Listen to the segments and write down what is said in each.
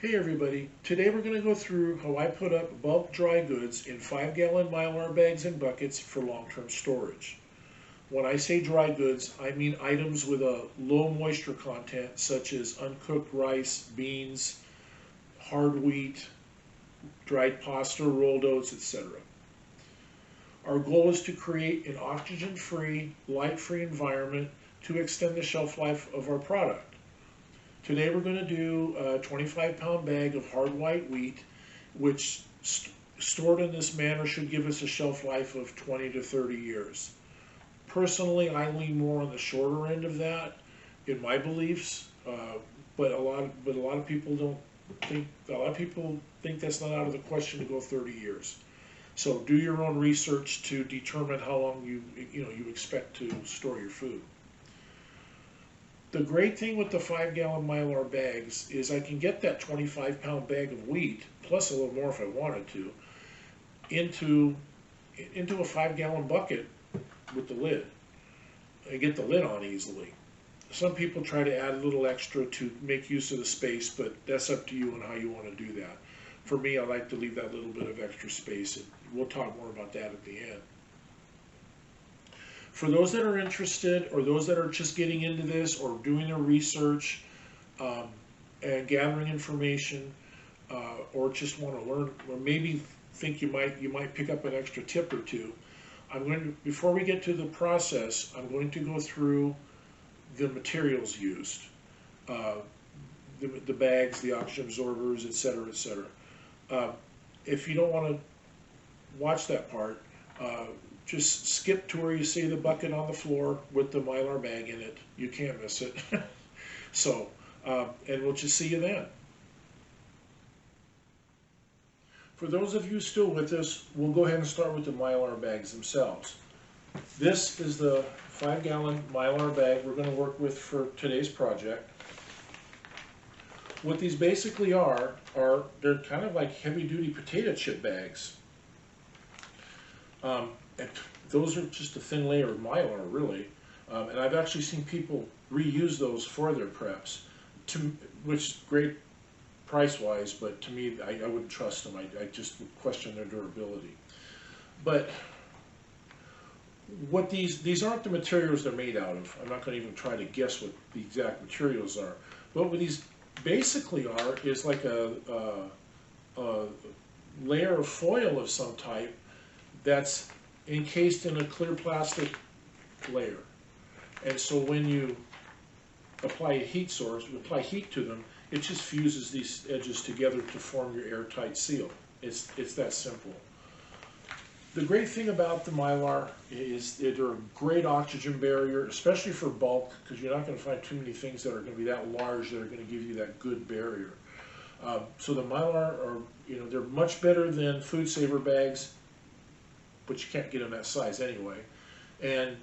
Hey everybody, today we're going to go through how I put up bulk dry goods in 5-gallon Mylar bags and buckets for long-term storage. When I say dry goods, I mean items with a low moisture content such as uncooked rice, beans, hard wheat, dried pasta, rolled oats, etc. Our goal is to create an oxygen-free, light-free environment to extend the shelf life of our product. Today we're going to do a 25-pound bag of hard white wheat, which stored in this manner should give us a shelf life of 20 to 30 years. Personally, I lean more on the shorter end of that in my beliefs, but a lot of people don't think. A lot of people think that's not out of the question to go 30 years. So do your own research to determine how long you expect to store your food. The great thing with the 5-gallon Mylar bags is I can get that 25-pound bag of wheat, plus a little more if I wanted to, into a 5-gallon bucket with the lid. I get the lid on easily. Some people try to add a little extra to make use of the space, but that's up to you and how you want to do that. For me, I like to leave that little bit of extra space, and we'll talk more about that at the end. For those that are interested, or those that are just getting into this, or doing their research and gathering information, or just want to learn, or maybe think you might pick up an extra tip or two, before we get to the process, I'm going to go through the materials used, the bags, the oxygen absorbers, etc., etc. If you don't want to watch that part, just skip to where you see the bucket on the floor with the Mylar bag in it. You can't miss it. So, and we'll just see you then. For those of you still with us, we'll go ahead and start with the Mylar bags themselves. This is the 5-gallon Mylar bag we're going to work with for today's project. What these basically are they're kind of like heavy-duty potato chip bags. And those are just a thin layer of Mylar, really. And I've actually seen people reuse those for their preps, which is great price-wise, but to me, I wouldn't trust them. I just would question their durability. But what these aren't the materials they're made out of. I'm not going to even try to guess what the exact materials are. But what these basically are is like a layer of foil of some type that's encased in a clear plastic layer. And so when you apply a heat source, you apply heat to them, it just fuses these edges together to form your airtight seal. It's that simple. The great thing about the Mylar is they're a great oxygen barrier, especially for bulk, because you're not going to find too many things that are going to be that large that are going to give you that good barrier. So the Mylar are, they're much better than food saver bags, but you can't get them that size anyway, and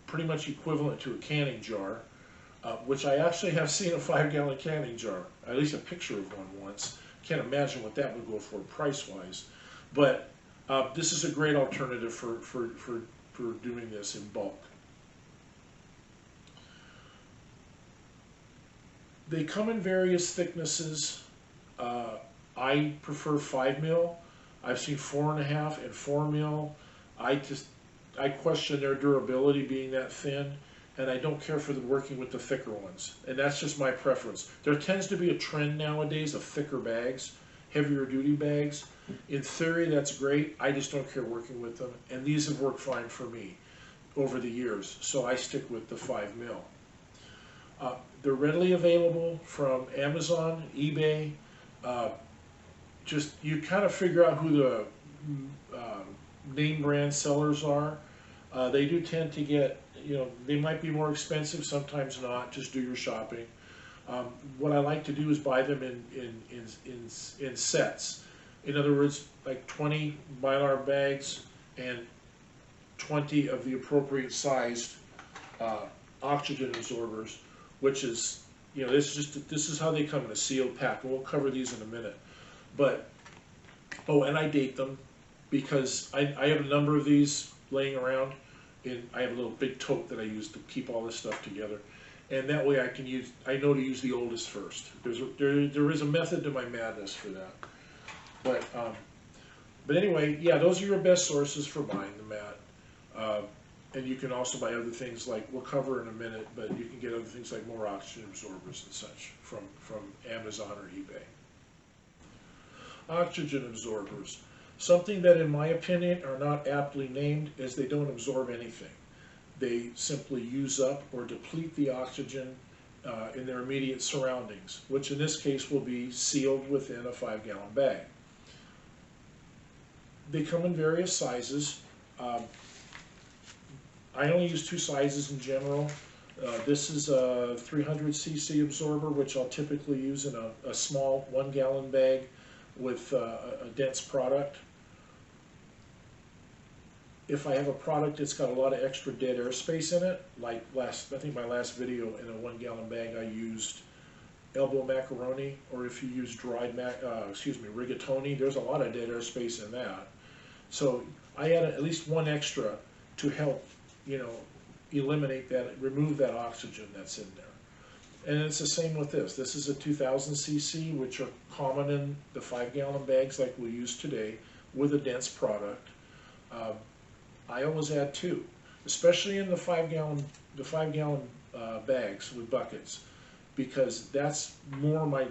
pretty much equivalent to a canning jar, which I actually have seen a 5-gallon canning jar, at least a picture of one once. Can't imagine what that would go for price-wise, but this is a great alternative for doing this in bulk. They come in various thicknesses. I prefer 5 mil. I've seen 4.5 and 4 mil. I question their durability being that thin, and I don't care for them working with the thicker ones. And that's just my preference. There tends to be a trend nowadays of thicker bags, heavier duty bags. In theory, that's great. I just don't care working with them, and these have worked fine for me over the years, so I stick with the 5 mil. They're readily available from Amazon, eBay. Just you kind of figure out who the name brand sellers are. They do tend to get, they might be more expensive, sometimes not. Just do your shopping. What I like to do is buy them in sets. In other words, like 20 Mylar bags and 20 of the appropriate sized oxygen absorbers, which is, this is how they come in a sealed pack, and we'll cover these in a minute. But, oh, and I date them because I have a number of these laying around. I have a little big tote that I use to keep all this stuff together. and that way I know to use the oldest first. There is a method to my madness for that. But anyway, yeah, those are your best sources for buying the mat. And you can also buy other things like, we'll cover in a minute, but you can get other things like more oxygen absorbers and such from Amazon or eBay. Oxygen absorbers. Something that, in my opinion, are not aptly named is they don't absorb anything. They simply use up or deplete the oxygen in their immediate surroundings, which in this case will be sealed within a 5-gallon bag. They come in various sizes. I only use 2 sizes in general. This is a 300cc absorber, which I'll typically use in a small 1-gallon bag with a dense product. If I have a product that's got a lot of extra dead air space in it, like I think my last video in a 1-gallon bag I used elbow macaroni, or if you use dried rigatoni, there's a lot of dead air space in that. So I add at least 1 extra to help, eliminate that, remove that oxygen that's in there. And it's the same with this. This is a 2000cc, which are common in the 5-gallon bags like we use today, with a dense product. I always add 2, especially in the 5-gallon bags with buckets, because that's more my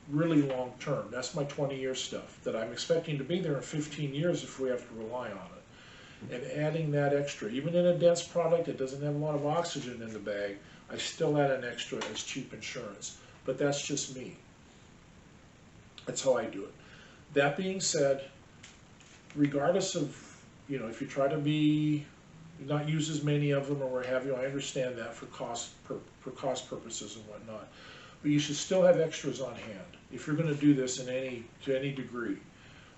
really long term. That's my 20-year stuff that I'm expecting to be there in 15 years if we have to rely on it. And adding that extra, even in a dense product that doesn't have a lot of oxygen in the bag, I still add an extra as cheap insurance. But that's just me. That's how I do it. That being said, regardless of, if you try to not use as many of them or what have you, I understand that for cost purposes and whatnot. But you should still have extras on hand if you're going to do this to any degree.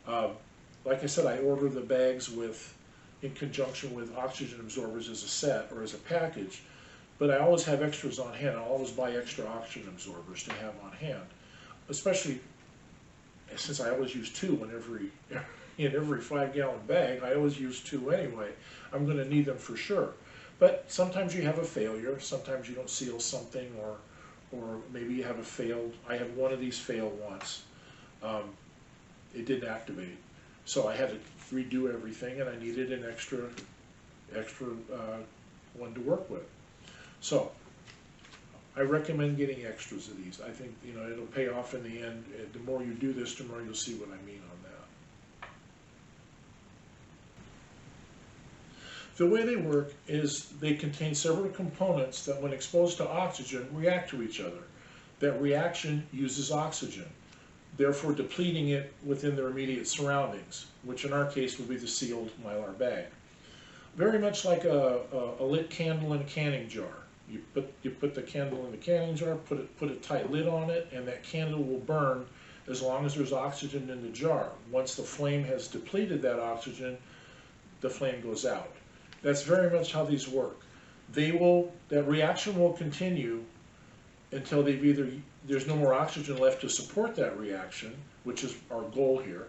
Like I said, I order the bags in conjunction with oxygen absorbers as a set or as a package, but I always have extras on hand. I always buy extra oxygen absorbers to have on hand, especially since I always use 2 in every 5-gallon bag. I always use 2 anyway. I'm going to need them for sure. But sometimes you have a failure. Sometimes you don't seal something, or maybe you have I had one of these fail once. It didn't activate. So I had to redo everything, and I needed an extra one to work with. So I recommend getting extras of these. I think it'll pay off in the end. The more you do this, the more you'll see what I mean on that. The way they work is they contain several components that, when exposed to oxygen, react to each other. That reaction uses oxygen, therefore depleting it within their immediate surroundings, which in our case would be the sealed Mylar bag. Very much like a lit candle in a canning jar. You put the candle in the canning jar, put a tight lid on it, and that candle will burn as long as there's oxygen in the jar. Once the flame has depleted that oxygen, the flame goes out. That's very much how these work. That reaction will continue until there's no more oxygen left to support that reaction, which is our goal here,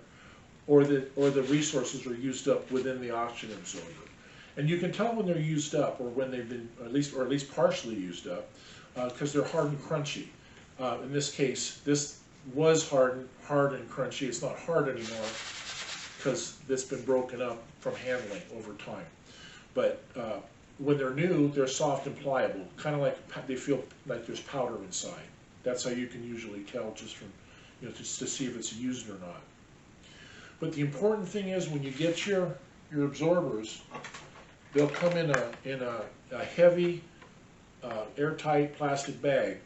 or the resources are used up within the oxygen absorber. And you can tell when they're used up, or when they've been at least partially used up, because they're hard and crunchy. In this case, this was hard and crunchy. It's not hard anymore because it's been broken up from handling over time. But when they're new, they're soft and pliable, kind of like they feel like there's powder inside. That's how you can usually tell just from, just to see if it's used or not. But the important thing is, when you get your absorbers, they'll come in a heavy, airtight plastic bag,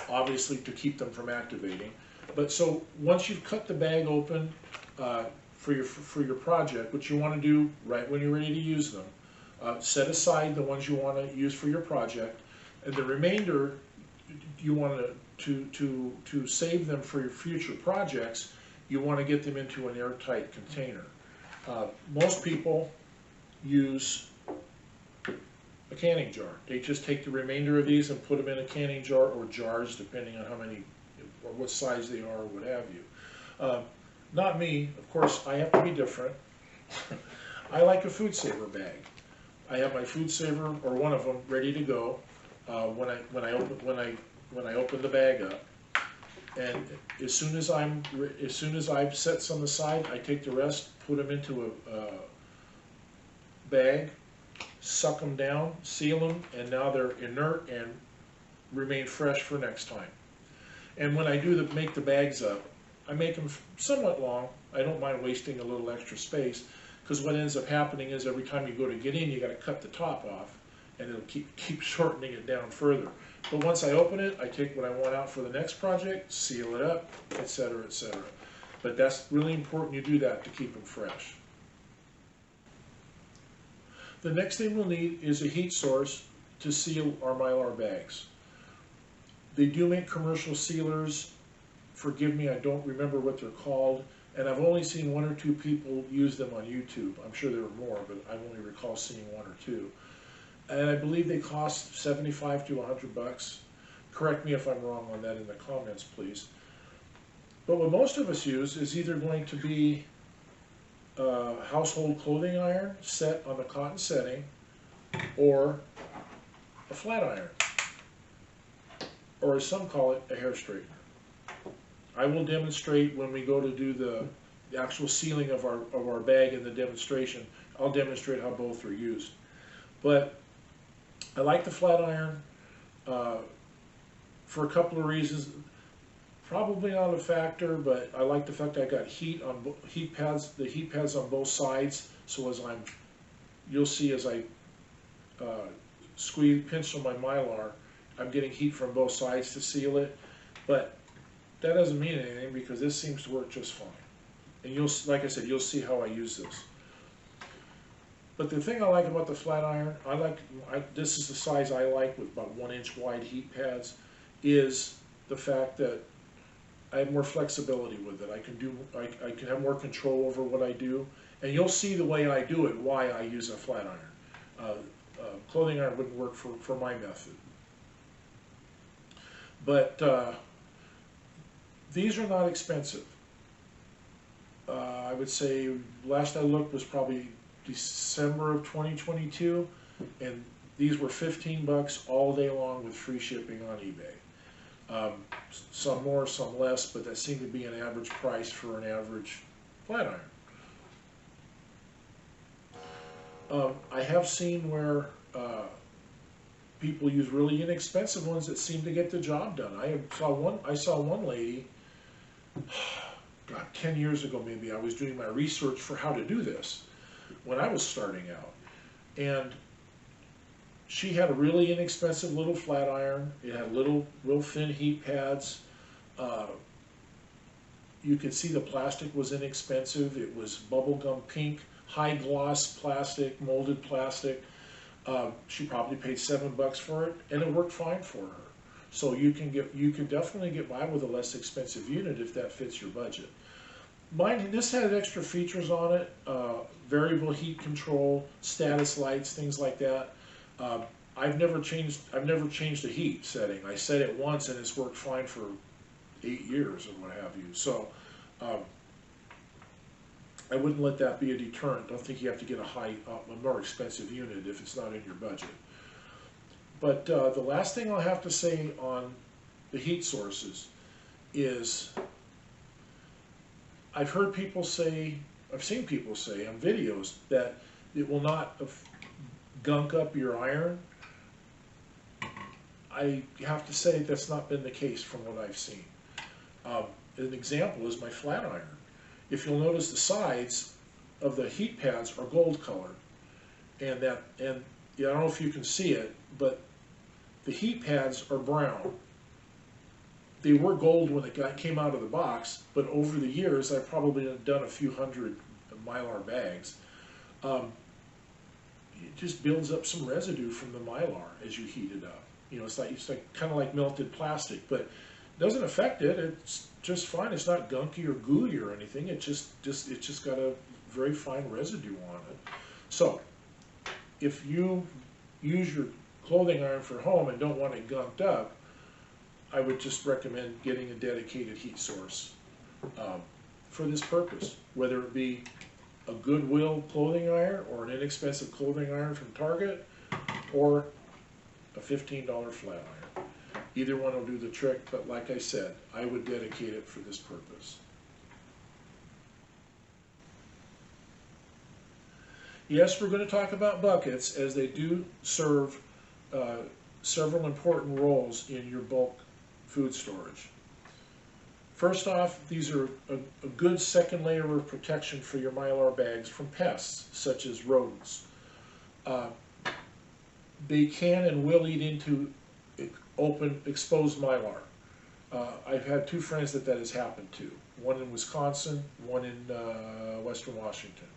obviously to keep them from activating. But so once you've cut the bag open for your project, what you want to do right when you're ready to use them, set aside the ones you want to use for your project, and the remainder you want to save them for your future projects. You want to get them into an airtight container. Most people use a canning jar. They just take the remainder of these and put them in a canning jar, or jars, depending on how many or what size they are, or what have you. Not me, of course. I have to be different. I like a food saver bag. I have my food saver, or one of them, ready to go. When I open the bag up, and as soon as I've set some aside, I take the rest, put them into a bag, suck them down, seal them, and now they're inert and remain fresh for next time. And when I do make the bags up, I make them somewhat long. I don't mind wasting a little extra space, because what ends up happening is every time you go to get in, you got to cut the top off, and it'll keep shortening it down further. But once I open it, I take what I want out for the next project, seal it up, etc., etc. But that's really important you do that to keep them fresh. The next thing we'll need is a heat source to seal our Mylar bags. They do make commercial sealers. Forgive me, I don't remember what they're called, and I've only seen one or two people use them on YouTube. I'm sure there were more, but I only recall seeing one or two. And I believe they cost $75 to $100. Correct me if I'm wrong on that in the comments, please. But what most of us use is either going to be a household clothing iron set on the cotton setting, or a flat iron, or as some call it, a hair straightener. I will demonstrate when we go to do the actual sealing of our bag in the demonstration. I'll demonstrate how both are used. But I like the flat iron for a couple of reasons. Probably not a factor, but I like the fact I got heat pads, the heat pads on both sides. So you'll see as I pinch on my Mylar, I'm getting heat from both sides to seal it. But that doesn't mean anything, because this seems to work just fine. And like I said, you'll see how I use this. But the thing I like about the flat iron, this is the size I like, with about 1 inch wide heat pads, is the fact that I have more flexibility with it. I can have more control over what I do, and you'll see the way I do it, why I use a flat iron. Clothing iron wouldn't work for my method. But these are not expensive. I would say last I looked was probably December of 2022, and these were $15 all day long with free shipping on eBay. Some more, some less, but that seemed to be an average price for an average flat iron. I have seen where people use really inexpensive ones that seem to get the job done. I saw one lady, God, 10 years ago maybe, I was doing my research for how to do this when I was starting out, and she had a really inexpensive little flat iron. It had real thin heat pads. You could see the plastic was inexpensive. It was bubblegum pink, high gloss plastic, molded plastic. She probably paid $7 for it, and it worked fine for her. So you can definitely get by with a less expensive unit if that fits your budget. This had extra features on it, variable heat control, status lights, things like that. I've never changed the heat setting. I set it once and it's worked fine for 8 years or what have you. So I wouldn't let that be a deterrent. Don't think you have to get a more expensive unit if it's not in your budget. But the last thing I'll have to say on the heat sources is, I've heard people say, I've seen people say on videos that it will not gunk up your iron. I have to say that's not been the case from what I've seen. An example is my flat iron. If you'll notice, the sides of the heat pads are gold colored, and yeah, I don't know if you can see it, but the heat pads are brown. They were gold when it came out of the box, but over the years I've probably done a few hundred Mylar bags. It just builds up some residue from the Mylar as you heat it up. You know, it's like kind of like melted plastic, but it doesn't affect it. It's just fine. It's not gunky or gooey or anything. It's just got a very fine residue on it. So if you use your clothing iron for home and don't want it gunked up, I would just recommend getting a dedicated heat source for this purpose, whether it be a Goodwill clothing iron or an inexpensive clothing iron from Target, or a $15 flat iron. Either one will do the trick, but like I said, I would dedicate it for this purpose. Yes, we're going to talk about buckets, as they do serve several important roles in your bulk food storage. First off, these are a good second layer of protection for your Mylar bags from pests, such as rodents. They can and will eat into open, exposed Mylar. I've had two friends that has happened to. One in Wisconsin, one in Western Washington.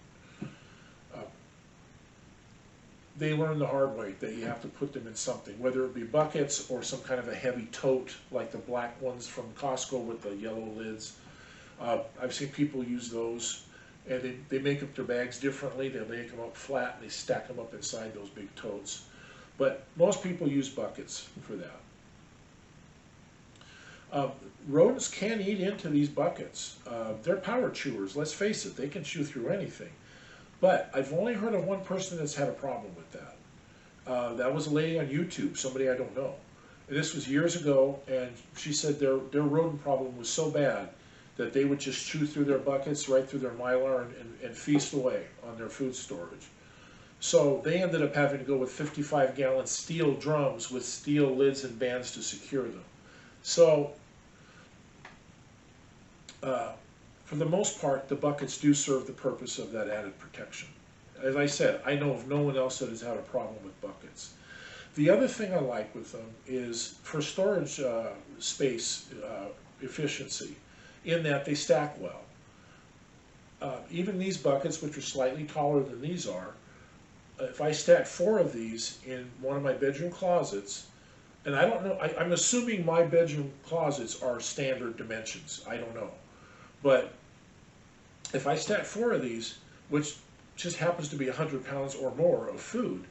They learn the hard way that you have to put them in something, whether it be buckets or some kind of a heavy tote, like the black ones from Costco with the yellow lids. I've seen people use those, and they make up their bags differently. They make them up flat, and they stack them up inside those big totes. But most people use buckets for that. Rodents can eat into these buckets. They're power chewers, let's face it. They can chew through anything. But I've only heard of one person that's had a problem with that. That was a lady on YouTube, somebody I don't know. And this was years ago, and she said their rodent problem was so bad that they would just chew through their buckets, right through their Mylar, and feast away on their food storage. So they ended up having to go with 55-gallon steel drums with steel lids and bands to secure them. So for the most part, the buckets do serve the purpose of that added protection. As I said, I know of no one else that has had a problem with buckets. The other thing I like with them is for storage space efficiency, in that they stack well. Even these buckets, which are slightly taller than these are, if I stack 4 of these in one of my bedroom closets, and I don't know, I'm assuming my bedroom closets are standard dimensions, I don't know. But if I stack 4 of these, which just happens to be 100 pounds or more of food,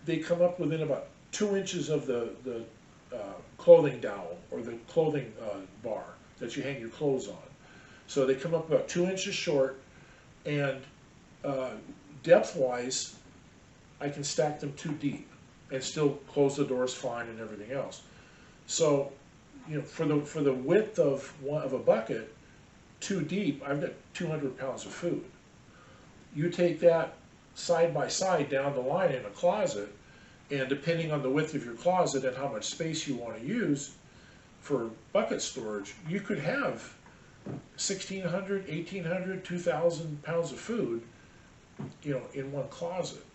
they come up within about 2 inches of the clothing dowel, or the clothing bar that you hang your clothes on. So they come up about 2 inches short, and depth-wise, I can stack them 2 deep and still close the doors fine and everything else. So, you know, for the width of a bucket, 2 deep, I've got 200 pounds of food. You take that side by side down the line in a closet, and depending on the width of your closet and how much space you want to use for bucket storage, you could have 1,600, 1,800, 2,000 pounds of food, you know, in one closet.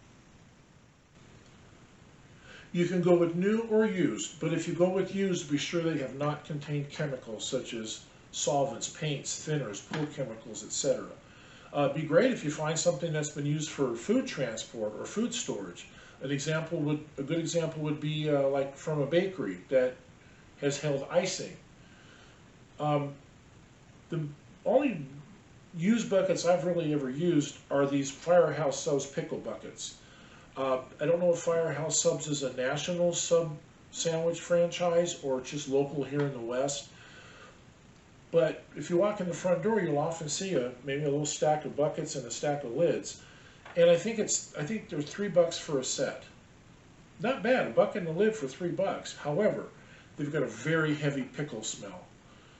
You can go with new or used, but if you go with used, be sure they have not contained chemicals such as solvents, paints, thinners, pool chemicals, etc. It'd be great if you find something that's been used for food transport or food storage. A good example would be like from a bakery that has held icing. The only used buckets I've really ever used are these Firehouse Subs pickle buckets. I don't know if Firehouse Subs is a national sub sandwich franchise or just local here in the West. But if you walk in the front door, you'll often see maybe a little stack of buckets and a stack of lids. And I think they're $3 for a set. Not bad, a bucket and a lid for $3. However, they've got a very heavy pickle smell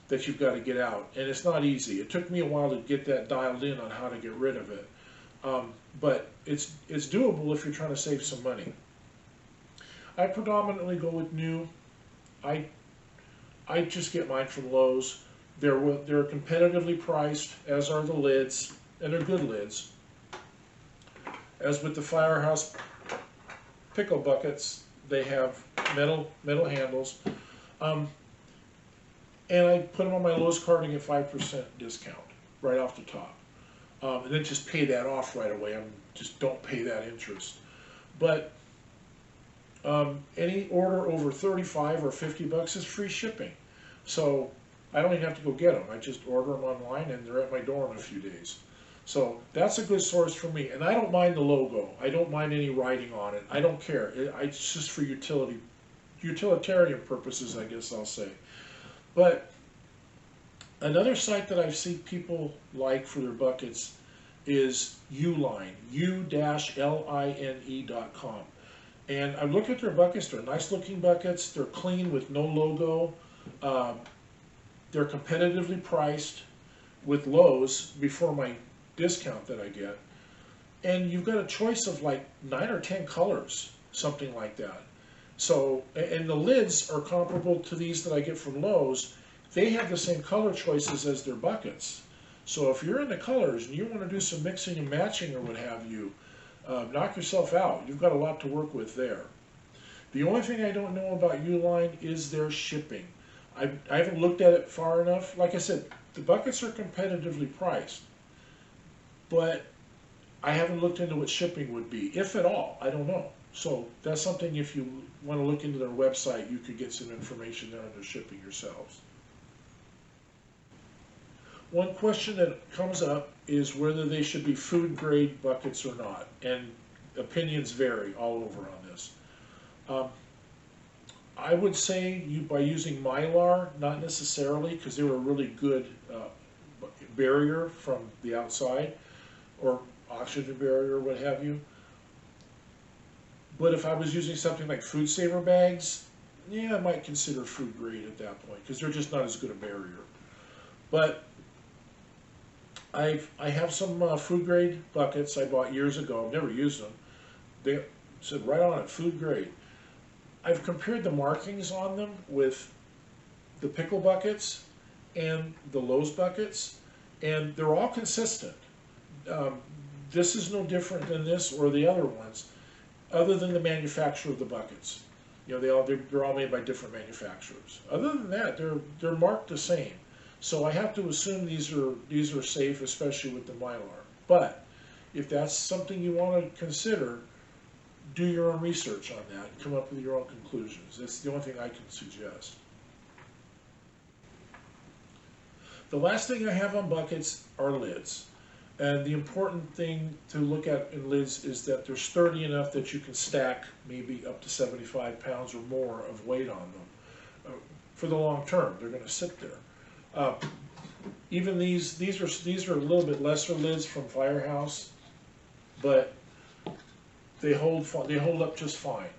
that you've got to get out, and it's not easy. It took me a while to get that dialed in on how to get rid of it. But it's doable if you're trying to save some money. I predominantly go with new. I just get mine from Lowe's. They're competitively priced, as are the lids, and they're good lids. As with the Firehouse pickle buckets, they have metal handles. And I put them on my Lowe's card and get 5% discount right off the top. And then just pay that off right away. Just don't pay that interest. But any order over $35 or $50 is free shipping. So I don't even have to go get them. I just order them online and they're at my door in a few days. So that's a good source for me. And I don't mind the logo. I don't mind any writing on it. I don't care. It's just for utilitarian purposes, I guess I'll say. But another site that I've seen people like for their buckets is Uline, u-line.com. And I've looked at their buckets. They're nice looking buckets. They're clean with no logo. Um, they're competitively priced with Lowe's before my discount that I get. And you've got a choice of like 9 or 10 colors, something like that. So, and the lids are comparable to these that I get from Lowe's. They have the same color choices as their buckets. So if you're into colors and you want to do some mixing and matching or what have you, knock yourself out. You've got a lot to work with there. The only thing I don't know about Uline is their shipping. I haven't looked at it far enough. Like I said, the buckets are competitively priced, but I haven't looked into what shipping would be, if at all. I don't know. So that's something, if you want to look into their website, you could get some information there on their shipping yourselves. One question that comes up is whether they should be food grade buckets or not, and opinions vary all over on this. I would say by using Mylar, not necessarily, because they were a really good barrier from the outside, or oxygen barrier, or what have you. But if I was using something like food saver bags, yeah, I might consider food grade at that point, because they're just not as good a barrier. But I have some food grade buckets I bought years ago. I've never used them. They said right on it, food grade. I've compared the markings on them with the pickle buckets and the Lowe's buckets, and they're all consistent. This is no different than this or the other ones, other than the manufacturer of the buckets. You know, they're all made by different manufacturers. Other than that, they're marked the same. So I have to assume these are safe, especially with the Mylar. But if that's something you want to consider, do your own research on that and come up with your own conclusions. That's the only thing I can suggest. The last thing I have on buckets are lids. And the important thing to look at in lids is that they're sturdy enough that you can stack maybe up to 75 pounds or more of weight on them. For the long term, they're going to sit there. Even these are a little bit lesser lids from Firehouse, but they hold up just fine.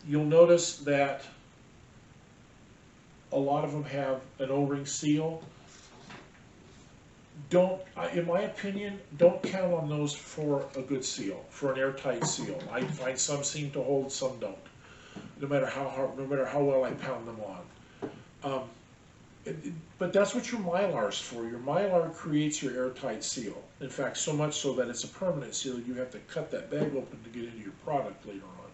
You'll notice that a lot of them have an O-ring seal. In my opinion, don't count on those for a good seal, for an airtight seal. I find some seem to hold, some don't. No matter how hard, no matter how well I pound them on. But that's what your Mylar's for. Your Mylar creates your airtight seal. In fact, so much so that it's a permanent seal. You have to cut that bag open to get into your product later on.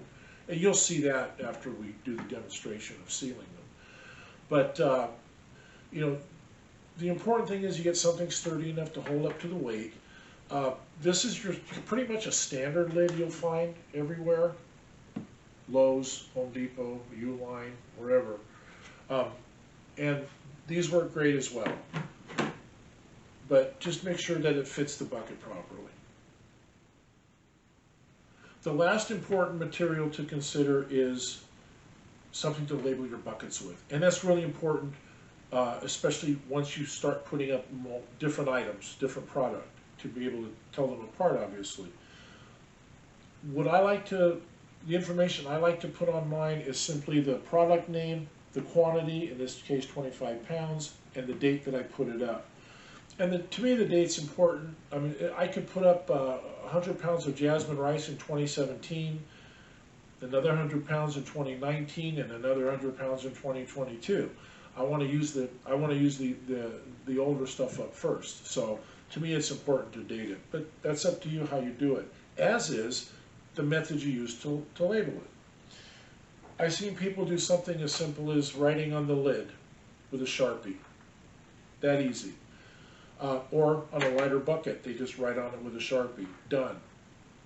And you'll see that after we do the demonstration of sealing them. But, you know, the important thing is you get something sturdy enough to hold up to the weight. This is pretty much a standard lid you'll find everywhere. Lowe's, Home Depot, Uline, wherever. And these work great as well. But just make sure that it fits the bucket properly. The last important material to consider is something to label your buckets with. And that's really important, especially once you start putting up different items, different product, to be able to tell them apart, obviously. The information I like to put on mine is simply the product name, the quantity, in this case 25 pounds, and the date that I put it up. And to me the date's important. I mean, I could put up 100 pounds of jasmine rice in 2017, another 100 pounds in 2019, and another 100 pounds in 2022. I want to use the older stuff up first. So to me it's important to date it. But that's up to you how you do it, as is the method you use to label it. I've seen people do something as simple as writing on the lid with a Sharpie. That easy. Or on a lighter bucket, they just write on it with a Sharpie. Done.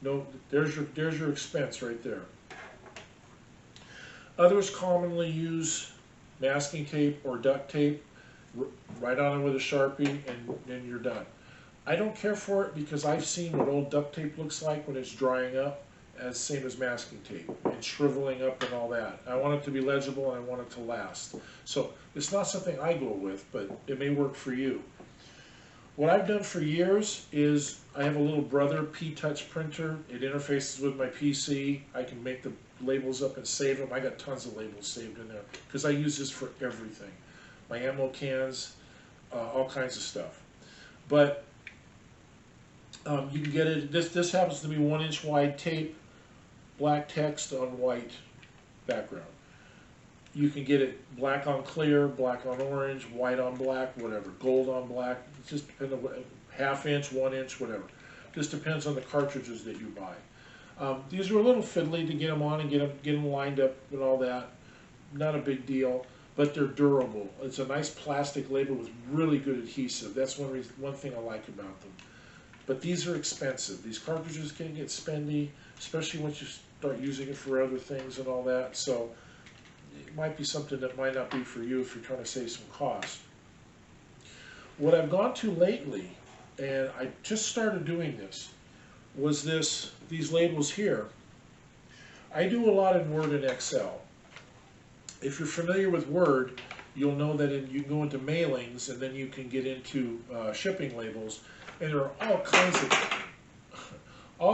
No, there's your expense right there. Others commonly use masking tape or duct tape. Write on it with a Sharpie, and then you're done. I don't care for it because I've seen what old duct tape looks like when it's drying up, as same as masking tape, and shriveling up and all that. I want it to be legible and I want it to last. So it's not something I go with, but it may work for you. What I've done for years is I have a little Brother P-Touch printer. It interfaces with my PC. I can make the labels up and save them. I got tons of labels saved in there because I use this for everything. My ammo cans, all kinds of stuff. But you can get it, this happens to be 1-inch wide tape, black text on white background. You can get it black on clear, black on orange, white on black, whatever, gold on black. It just depends on half-inch, 1-inch, whatever. Just depends on the cartridges that you buy. These are a little fiddly to get them on and get them lined up and all that. Not a big deal, but they're durable. It's a nice plastic label with really good adhesive. That's one thing I like about them. But these are expensive. These cartridges can get spendy, especially once you start using it for other things and all that. So it might be something that might not be for you if you're trying to save some cost. What I've gone to lately, and I just started doing this, was these labels here. I do a lot in Word and Excel. If you're familiar with Word, you'll know that you can go into mailings and then you can get into shipping labels, and there are all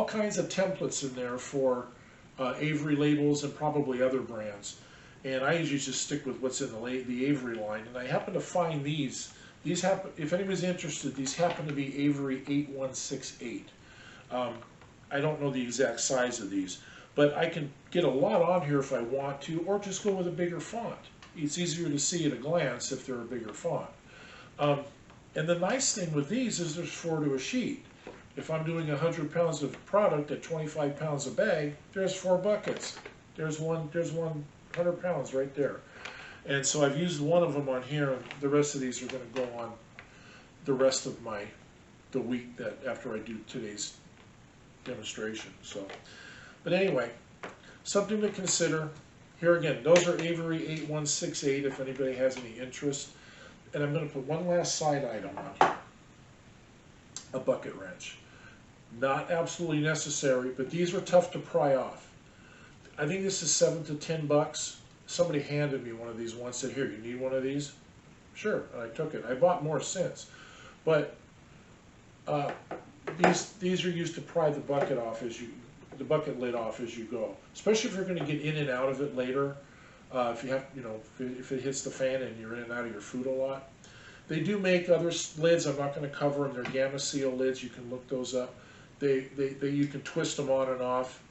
kinds of templates in there for Avery labels and probably other brands. And I usually just stick with what's in the Avery line. And I happen to find these. These happen, if anybody's interested, these happen to be Avery 8168. I don't know the exact size of these, but I can get a lot on here if I want to, or just go with a bigger font. It's easier to see at a glance if they're a bigger font. And the nice thing with these is there's 4 to a sheet. If I'm doing 100 pounds of product at 25 pounds a bag, there's 4 buckets. There's one 100 pounds right there. And so I've used one of them on here, and the rest of these are going to go on the rest of the week that after I do today's demonstration. So, but anyway, something to consider. Here again, those are Avery 8168 if anybody has any interest. And I'm going to put one last side item on here. A bucket wrench. Not absolutely necessary, but these were tough to pry off. I think this is $7 to $10. Somebody handed me one of these once, said, here, you need one of these? Sure, and I took it. I bought more since. But these are used to pry the bucket off the bucket lid off as you go. Especially if you're going to get in and out of it later. If you have, if it hits the fan and you're in and out of your food a lot. They do make other lids. I'm not going to cover them. They're Gamma Seal lids. You can look those up. You can twist them on and off.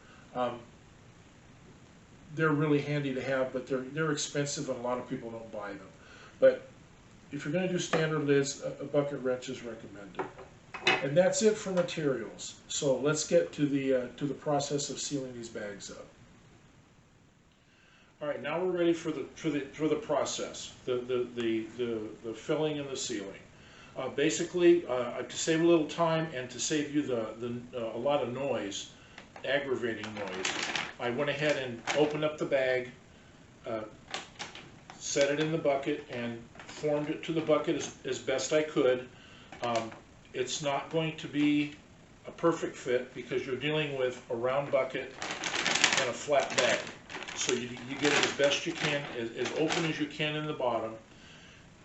They're really handy to have, but they're expensive and a lot of people don't buy them. But if you're going to do standard lids, a bucket wrench is recommended. And that's it for materials. So let's get to the process of sealing these bags up. All right, now we're ready for the process, the filling and the sealing. Basically, to save a little time and to save you a lot of noise, aggravating noise, I went ahead and opened up the bag, set it in the bucket, and formed it to the bucket as best I could. It's not going to be a perfect fit because you're dealing with a round bucket and a flat bag. So you get it as best you can, as open as you can in the bottom.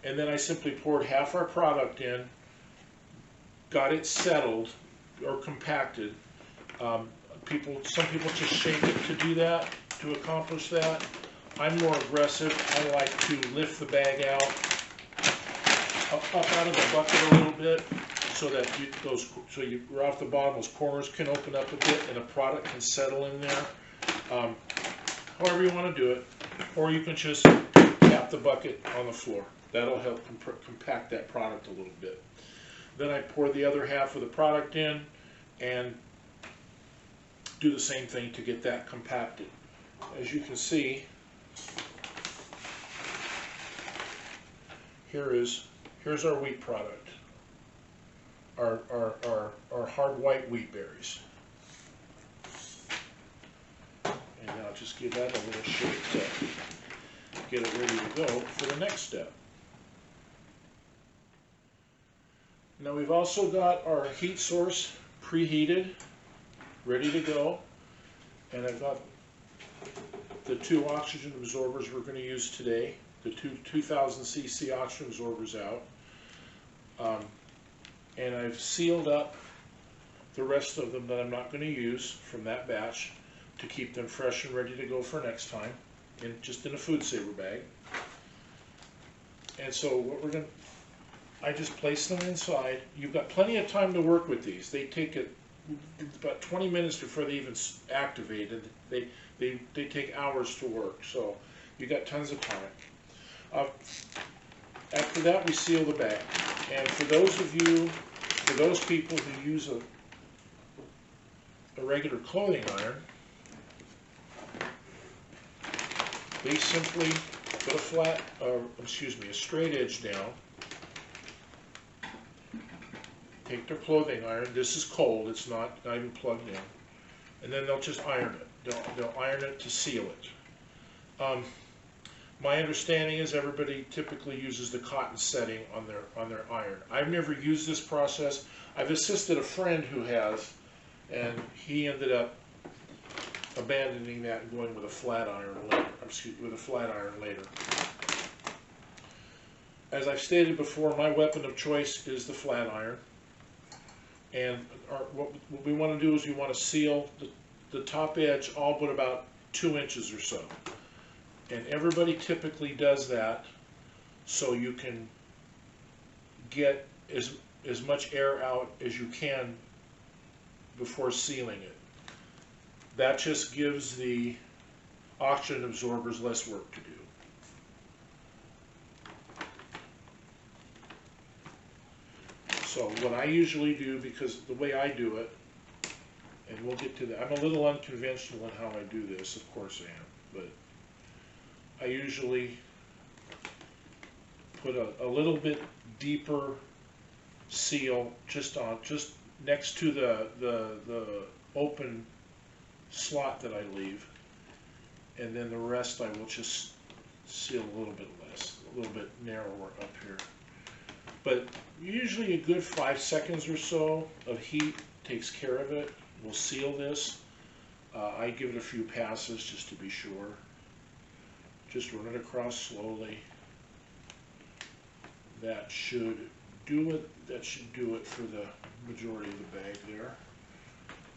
And then I simply poured half our product in, got it settled or compacted. Some people just shake it to do that, to accomplish that. I'm more aggressive. I like to lift the bag out, up out of the bucket a little bit, so that you're off the bottom, those corners can open up a bit and the product can settle in there. However you want to do it, or you can just tap the bucket on the floor. That'll help compact that product a little bit. Then I pour the other half of the product in and do the same thing to get that compacted. As you can see, here's our wheat product, our hard white wheat berries. And now just give that a little shake to get it ready to go for the next step. Now we've also got our heat source preheated, ready to go, and I've got the 2 oxygen absorbers we're going to use today, the 2000 cc oxygen absorbers out. and I've sealed up the rest of them that I'm not going to use from that batch to keep them fresh and ready to go for next time, just in a food saver bag. And so what we're going to, I just place them inside. You've got plenty of time to work with these. They take about 20 minutes before they even activate, and they take hours to work. So you got tons of time. After that, we seal the bag. And for those people who use a regular clothing iron, they simply put a straight edge down, take their clothing iron, this is cold, it's not even plugged in, and then they'll just iron it. They'll iron it to seal it. My understanding is everybody typically uses the cotton setting on their iron. I've never used this process. I've assisted a friend who has, and he ended up abandoning that and going with a flat iron later. As I've stated before, my weapon of choice is the flat iron. And what we want to do is we want to seal the top edge all but about 2 inches or so. And everybody typically does that so you can get as much air out as you can before sealing it. That just gives the oxygen absorbers less work to do. So what I usually do, because the way I do it, and we'll get to that, I'm a little unconventional in how I do this, of course I am, but I usually put a little bit deeper seal just next to the open slot that I leave, and then the rest I will just seal a little bit less, a little bit narrower up here. But usually a good 5 seconds or so of heat takes care of it. We'll seal this. I give it a few passes just to be sure. Just run it across slowly. That should do it. That should do it for the majority of the bag there.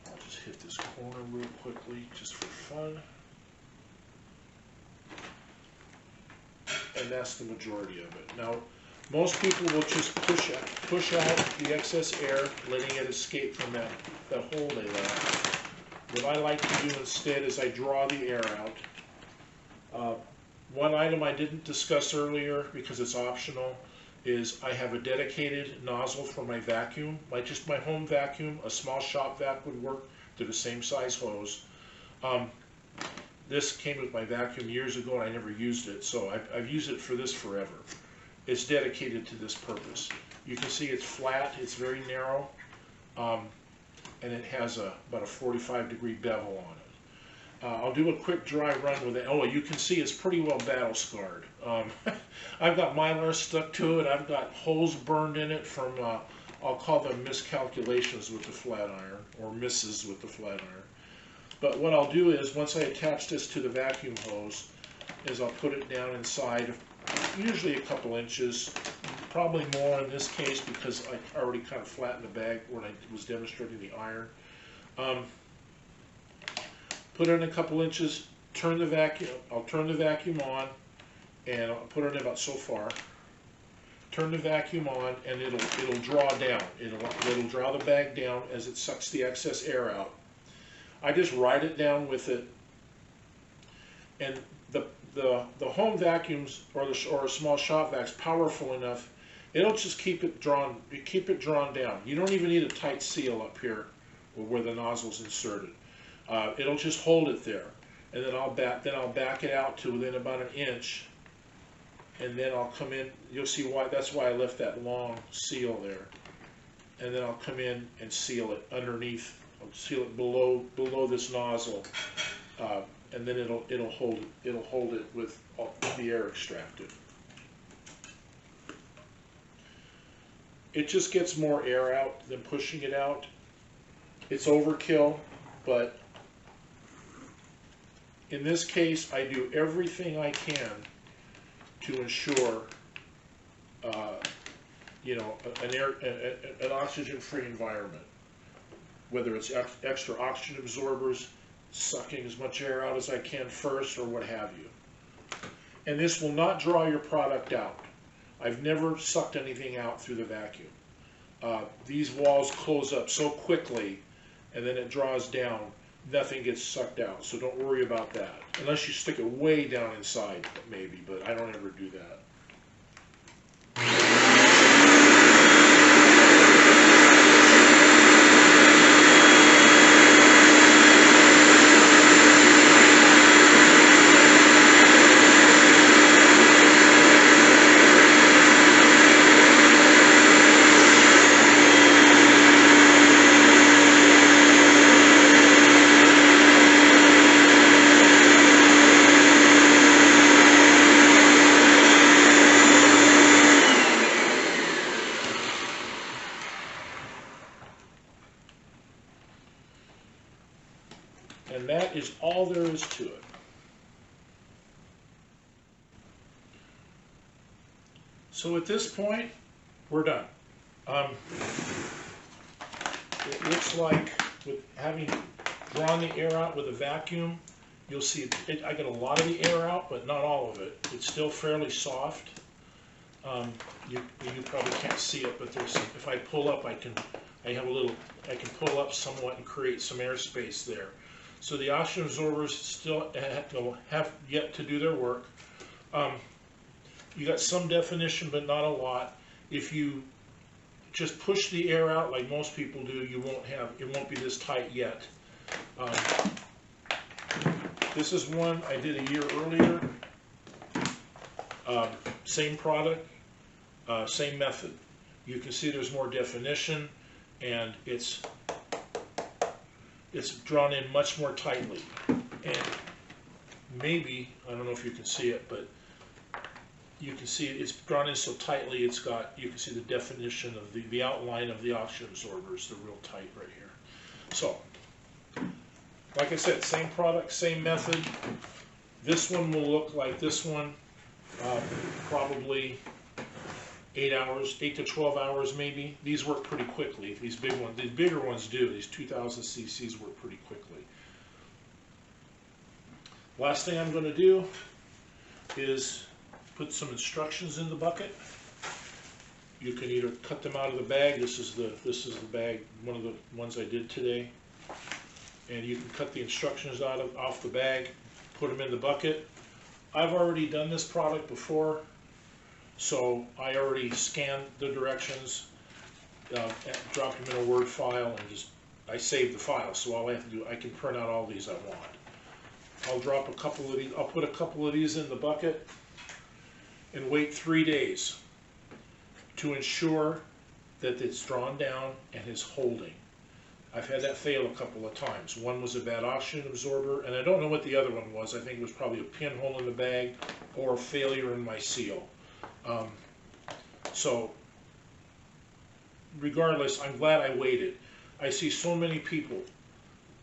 I'll just hit this corner real quickly just for fun. And that's the majority of it. Now, most people will just push out the excess air, letting it escape from that hole they left. What I like to do instead is I draw the air out. One item I didn't discuss earlier, because it's optional, is I have a dedicated nozzle for my vacuum. Just my home vacuum, a small shop vac would work. They're the same size hose. This came with my vacuum years ago and I never used it, so I've used it for this forever. It's dedicated to this purpose. You can see it's flat, it's very narrow, and it has about a 45-degree bevel on it. I'll do a quick dry run with it. Oh, you can see it's pretty well battle scarred. I've got Mylar stuck to it. I've got holes burned in it from, I'll call them miscalculations with the flat iron, or misses with the flat iron. But what I'll do is, once I attach this to the vacuum hose, is I'll put it down inside, usually a couple inches, probably more in this case because I already kind of flattened the bag when I was demonstrating the iron. Put it in a couple inches, turn the vacuum, I'll turn the vacuum on, and I'll put it in about so far. Turn the vacuum on, and it'll draw down. It'll draw the bag down as it sucks the excess air out. I just ride it down with it, and the home vacuums or a small shop vac's powerful enough, it'll just keep it drawn down. You don't even need a tight seal up here where the nozzle's inserted. It'll just hold it there, and then I'll back it out to within about 1 inch, and then I'll come in. You'll see why. That's why I left that long seal there, and then I'll come in and seal it underneath. I'll seal it below this nozzle, and then it'll hold it with the air extracted. It just gets more air out than pushing it out. It's overkill, but in this case, I do everything I can to ensure you know, an oxygen-free environment, whether it's extra oxygen absorbers, sucking as much air out as I can first, or what have you. And this will not draw your product out. I've never sucked anything out through the vacuum. These walls close up so quickly, and then it draws down, nothing gets sucked out. So don't worry about that. Unless you stick it way down inside, maybe, but I don't ever do that. And that is all there is to it. So at this point, we're done. It looks like with having drawn the air out with a vacuum, you'll see I get a lot of the air out, but not all of it. It's still fairly soft. You probably can't see it, but there's if I pull up, I can pull up somewhat and create some airspace there. So the oxygen absorbers still have yet to do their work. You got some definition, but not a lot. If you just push the air out like most people do, it won't be this tight yet. This is one I did a year earlier. Same product, same method. You can see there's more definition, and it's drawn in much more tightly. And maybe, I don't know if you can see it, but you can see it's drawn in so tightly you can see the definition of the outline of the oxygen absorbers. They're real tight right here. So, like I said, same product, same method. This one will look like this one, probably 8 to 12 hours maybe. These work pretty quickly. These bigger ones do. These 2000 cc's work pretty quickly. Last thing I'm going to do is put some instructions in the bucket. You can either cut them out of the bag. This is the bag, one of the ones I did today. And you can cut the instructions off the bag, put them in the bucket. I've already done this product before, so I already scanned the directions, dropped them in a Word file, and I saved the file. So all I have to do, I can print out all these I want. I'll drop a couple of these. I'll put a couple of these in the bucket and wait 3 days to ensure that it's drawn down and is holding. I've had that fail a couple of times. One was a bad oxygen absorber, and I don't know what the other one was. I think it was probably a pinhole in the bag or a failure in my seal. So regardless, I'm glad I waited. I see so many people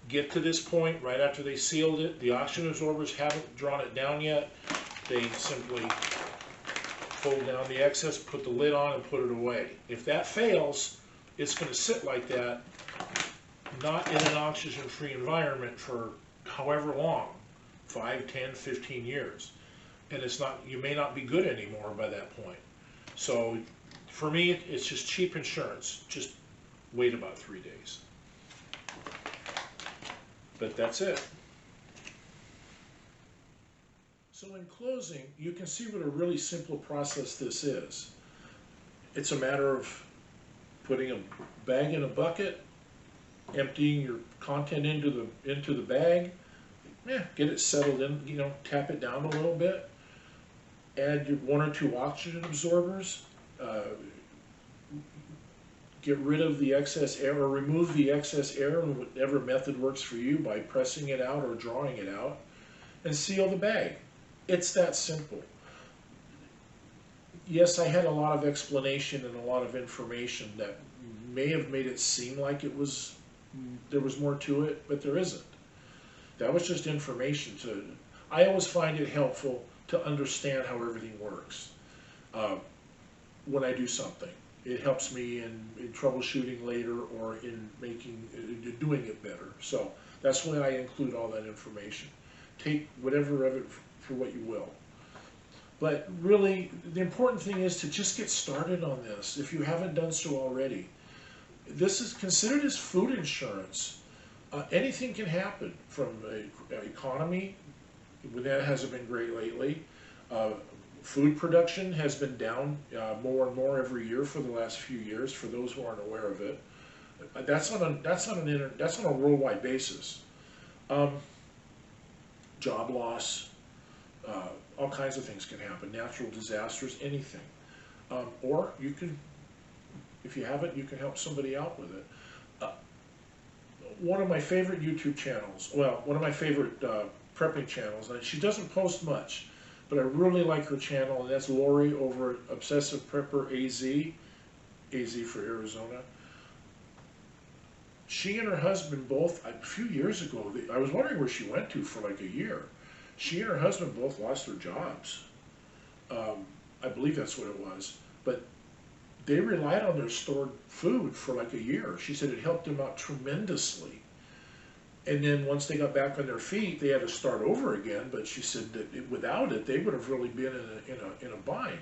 get to this point right after they sealed it. The oxygen absorbers haven't drawn it down yet. They simply fold down the excess, put the lid on, and put it away. If that fails, it's going to sit like that, not in an oxygen-free environment for however long, 5, 10, 15 years. And you may not be good anymore by that point. So for me, it's just cheap insurance. Just wait about 3 days. But that's it. So in closing, you can see what a really simple process this is. It's a matter of putting a bag in a bucket, emptying your content into the bag, get it settled in, tap it down a little bit, add your 1 or 2 oxygen absorbers, get rid of the excess air or remove the excess air in whatever method works for you by pressing it out or drawing it out, and seal the bag. It's that simple. Yes, I had a lot of explanation and a lot of information that may have made it seem like there was more to it, but there isn't. That was just information. I always find it helpful to understand how everything works when I do something. it helps me in troubleshooting later or in doing it better. So that's why I include all that information. Take whatever of it for what you will. But really, the important thing is to just get started on this if you haven't done so already. This is considered as food insurance. Anything can happen from economy, that hasn't been great lately. Food production has been down more and more every year for the last few years. For those who aren't aware of it, that's on a worldwide basis. Job loss, all kinds of things can happen. Natural disasters, anything. Or you can, if you haven't, you can help somebody out with it. One of my favorite YouTube channels, well, one of my favorite prepping channels, and she doesn't post much, but I really like her channel, and that's Lori over at Obsessive Prepper AZ, AZ for Arizona. She and her husband both, a few years ago, I was wondering where she went to for like a year. She and her husband both lost their jobs. I believe that's what it was. But they relied on their stored food for like a year. She said it helped them out tremendously. And then once they got back on their feet, they had to start over again. But she said that without it, they would have really been in a bind.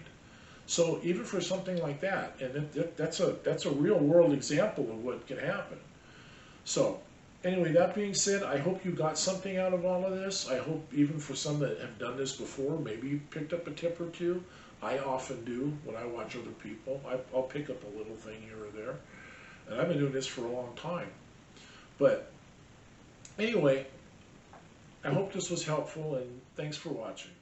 So even for something like that, and that's a real world example of what can happen. So anyway, that being said, I hope you got something out of all of this. I hope even for some that have done this before, maybe you picked up a tip or two. I often do when I watch other people. I'll pick up a little thing here or there. And I've been doing this for a long time. But anyway, I hope this was helpful, and thanks for watching.